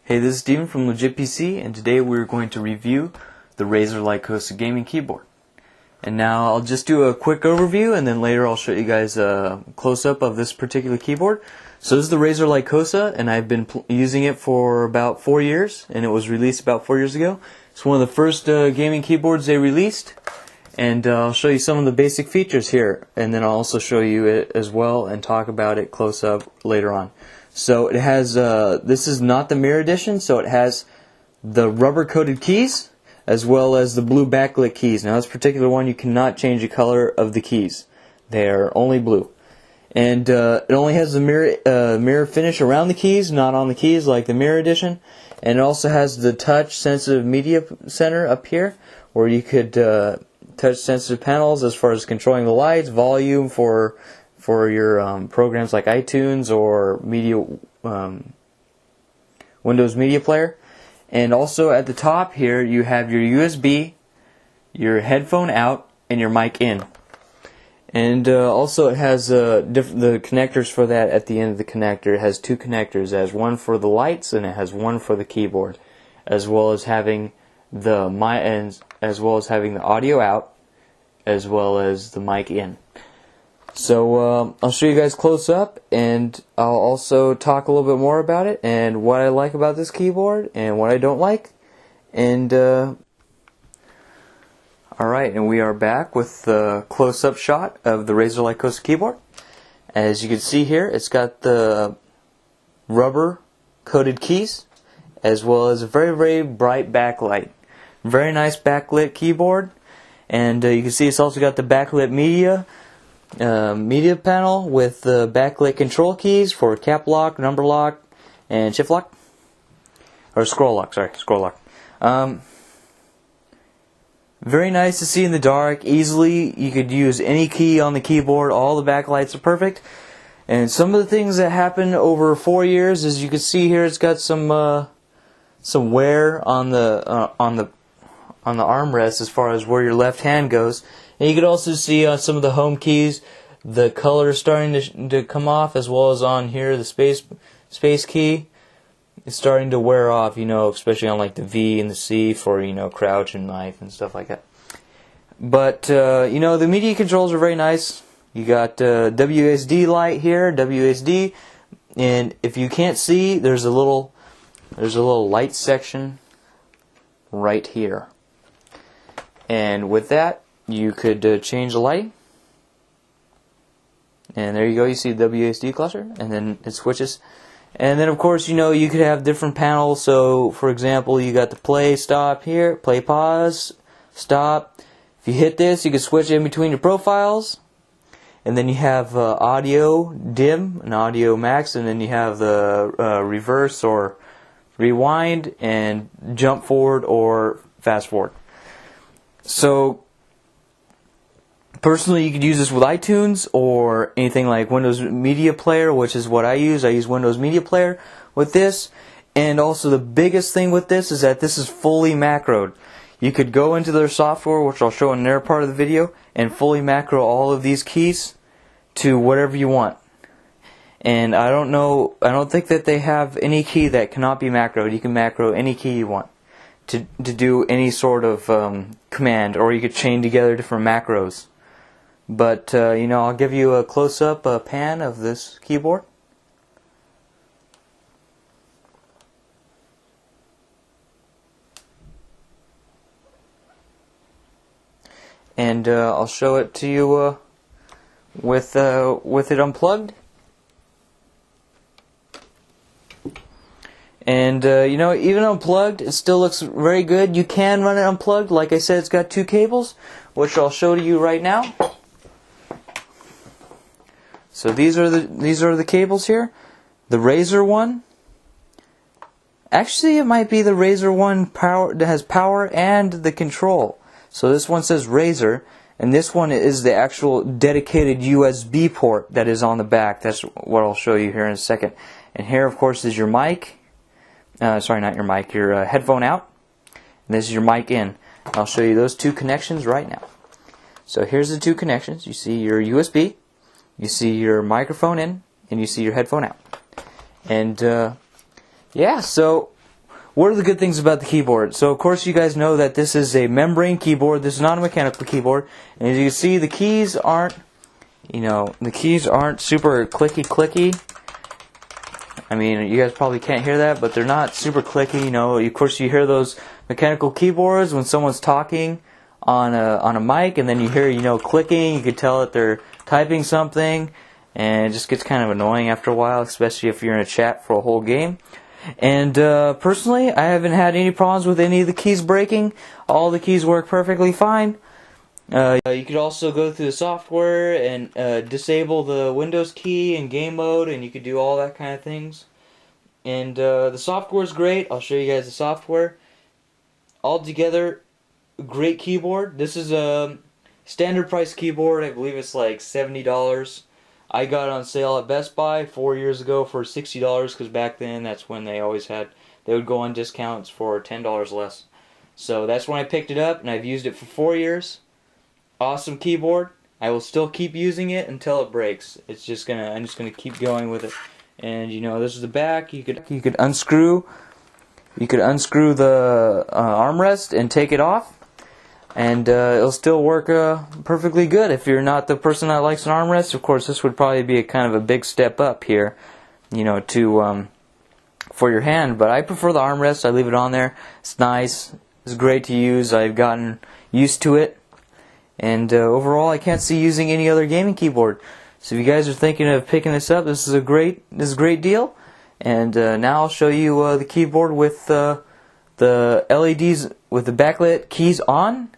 Hey, this is Steven from Legit PC, and today we're going to review the Razer Lycosa gaming keyboard. And now I'll just do a quick overview, and then later I'll show you guys a close-up of this particular keyboard. So this is the Razer Lycosa, and I've been using it for about 4 years, and it was released about 4 years ago. It's one of the first gaming keyboards they released, and I'll show you some of the basic features here, and then I'll also show you it as well and talk about it close-up later on. So it has, this is not the mirror edition, so it has the rubber coated keys as well as the blue backlit keys. Now this particular one, you cannot change the color of the keys. They are only blue. And it only has the mirror finish around the keys, not on the keys like the mirror edition. And it also has the touch sensitive media center up here where you could touch sensitive panels as far as controlling the lights, volume for your programs like iTunes or Windows Media Player. And also at the top here you have your USB, your headphone out, and your mic in. And also it has the connectors for that at the end of the connector. It has two connectors. It has one for the lights and it has one for the keyboard, as well as having the audio out, as well as the mic in. So I'll show you guys close up, and I'll also talk a little bit more about it and what I like about this keyboard and what I don't like. And alright, and we are back with the close-up shot of the Razer Lycosa keyboard. As you can see here, it's got the rubber coated keys as well as a very, very bright backlight. Very nice backlit keyboard, and you can see it's also got the backlit media panel with the backlit control keys for cap lock, number lock, and shift lock, or scroll lock. Sorry, scroll lock. Very nice to see in the dark. Easily, you could use any key on the keyboard. All the backlights are perfect. And some of the things that happened over 4 years, as you can see here, it's got some wear on the armrest as far as where your left hand goes. And you could also see on some of the home keys, the color starting to come off, as well as on here the space key is starting to wear off. You know, especially on like the V and the C for crouch and knife and stuff like that. But the media controls are very nice. You got WSD light here, WSD, and if you can't see, there's a little light section right here. And with that, you could change the lighting. And there you go, you see the WSD cluster, and then it switches. And then of course, you could have different panels. So for example, you got the play, stop here, play, pause, stop. If you hit this, you can switch in between your profiles. And then you have audio dim and audio max, and then you have the reverse or rewind and jump forward or fast forward. So personally, you could use this with iTunes or anything like Windows Media Player, which is what I use. I use Windows Media Player with this. And also the biggest thing with this is that this is fully macroed. You could go into their software, which I'll show in their part of the video, and fully macro all of these keys to whatever you want. And I don't think that they have any key that cannot be macroed. You can macro any key you want to do any sort of command, or you could chain together different macros. But I'll give you a close-up pan of this keyboard. And I'll show it to you with it unplugged. And even unplugged, it still looks very good. You can run it unplugged. Like I said, it's got two cables, which I'll show to you right now. So these are the cables here. The Razer one. Actually, it might be the Razer one that has power and the control. So this one says Razer, and this one is the actual dedicated USB port that is on the back. That's what I'll show you here in a second. And here, of course, is your mic. Sorry, not your mic, your headphone out. And this is your mic in. I'll show you those two connections right now. So here's the two connections. You see your USB, you see your microphone in, and you see your headphone out. And yeah, so what are the good things about the keyboard? So of course you guys know that this is a membrane keyboard. This is not a mechanical keyboard. And as you can see, the keys aren't, super clicky. I mean, you guys probably can't hear that, but they're not super clicky. Of course you hear those mechanical keyboards when someone's talking on a mic, and then you hear, clicking. You could tell that they're typing something, and it just gets kind of annoying after a while, especially if you're in a chat for a whole game. And personally, I haven't had any problems with any of the keys breaking. All the keys work perfectly fine. You could also go through the software and disable the Windows key in game mode, and you could do all that kind of things. And the software is great. I'll show you guys the software. Altogether, great keyboard. This is a standard price keyboard. I believe it's like $70. I got it on sale at Best Buy 4 years ago for $60, because back then that's when they would go on discounts for $10 less. So that's when I picked it up, and I've used it for 4 years. Awesome keyboard. I will still keep using it until it breaks. I'm just gonna keep going with it. And this is the back. You could unscrew the armrest and take it off, and it'll still work perfectly good. If you're not the person that likes an armrest, of course this would probably be a kind of a big step up here, for your hand. But I prefer the armrest. I leave it on there. It's nice. It's great to use. I've gotten used to it. And overall, I can't see using any other gaming keyboard. So if you guys are thinking of picking this up, this is a great deal. And now I'll show you the keyboard with the LEDs, with the backlit keys on,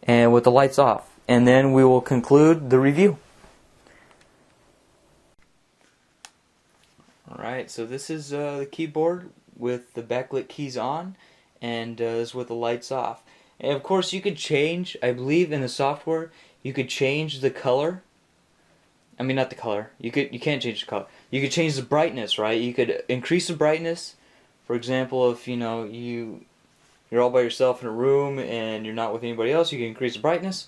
and with the lights off. And then we will conclude the review. Alright, so this is the keyboard with the backlit keys on, and this is with the lights off. And of course you could change, I believe in the software, you could change the color. I mean, not the color. You can't change the color. You could change the brightness, right? You could increase the brightness. For example, if you're all by yourself in a room and you're not with anybody else, you can increase the brightness,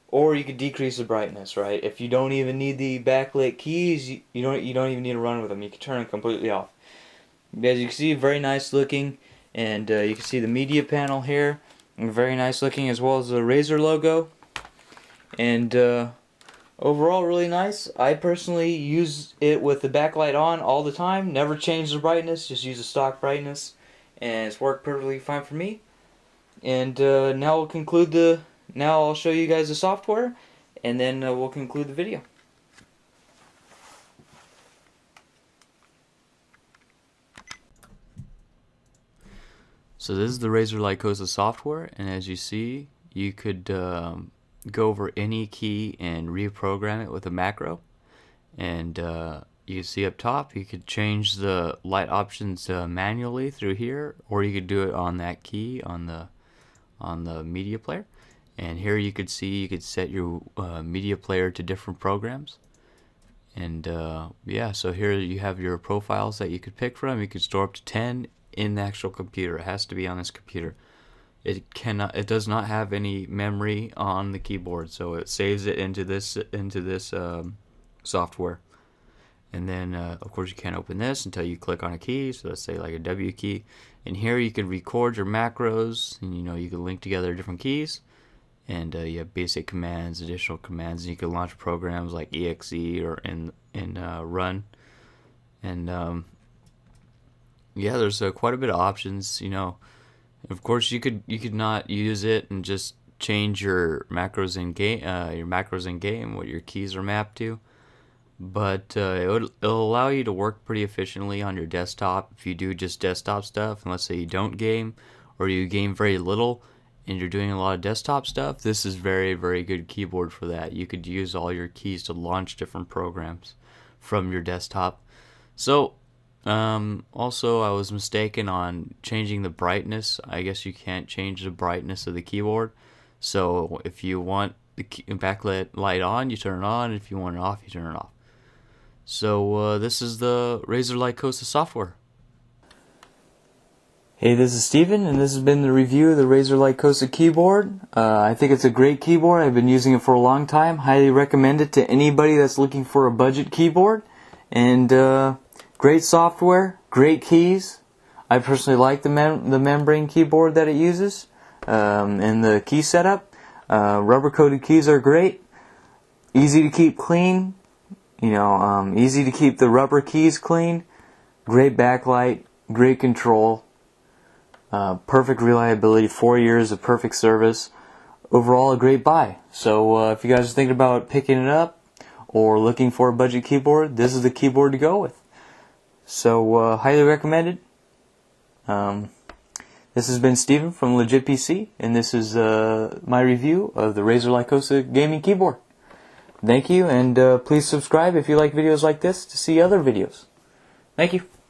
or you could decrease the brightness, right? If you don't even need the backlit keys, you don't even need to run with them. You can turn them completely off. As you can see, very nice looking, and you can see the media panel here. Very nice looking, as well as the Razer logo, and overall really nice. I personally use it with the backlight on all the time, never change the brightness, just use the stock brightness, and it's worked perfectly fine for me. And now I'll show you guys the software, and then we'll conclude the video. So this is the Razer Lycosa software, and as you see, you could go over any key and reprogram it with a macro. And you can see up top, you could change the light options manually through here, or you could do it on that key on the media player. And here you could see you could set your media player to different programs. And yeah, so here you have your profiles that you could pick from. You could store up to 10 in the actual computer. It has to be on this computer. It does not have any memory on the keyboard, so it saves it into this software. And then of course you can't open this until you click on a key, so let's say like a W key. And here you can record your macros, and you can link together different keys, and you have basic commands, additional commands, and you can launch programs like exe or in run. And yeah, there's quite a bit of options. Of course you could not use it and just change your macros in game, what your keys are mapped to, but it'll allow you to work pretty efficiently on your desktop if you do just desktop stuff. And let's say you don't game, or you game very little and you're doing a lot of desktop stuff, this is very, very good keyboard for that. You could use all your keys to launch different programs from your desktop. So also I was mistaken on changing the brightness. I guess you can't change the brightness of the keyboard. So if you want the backlit light on, you turn it on. If you want it off, you turn it off. So this is the Razer Lycosa software. Hey, this is Steven, and this has been the review of the Razer Lycosa keyboard. I think it's a great keyboard. I've been using it for a long time. Highly recommend it to anybody that's looking for a budget keyboard. And great software, great keys. I personally like the membrane keyboard that it uses, and the key setup. Rubber coated keys are great, easy to keep clean, easy to keep the rubber keys clean, great backlight, great control, perfect reliability, 4 years of perfect service. Overall a great buy. So if you guys are thinking about picking it up or looking for a budget keyboard, this is the keyboard to go with. So highly recommended. This has been Steven from Legit PC, and this is my review of the Razer Lycosa gaming keyboard. Thank you, and please subscribe if you like videos like this to see other videos. Thank you.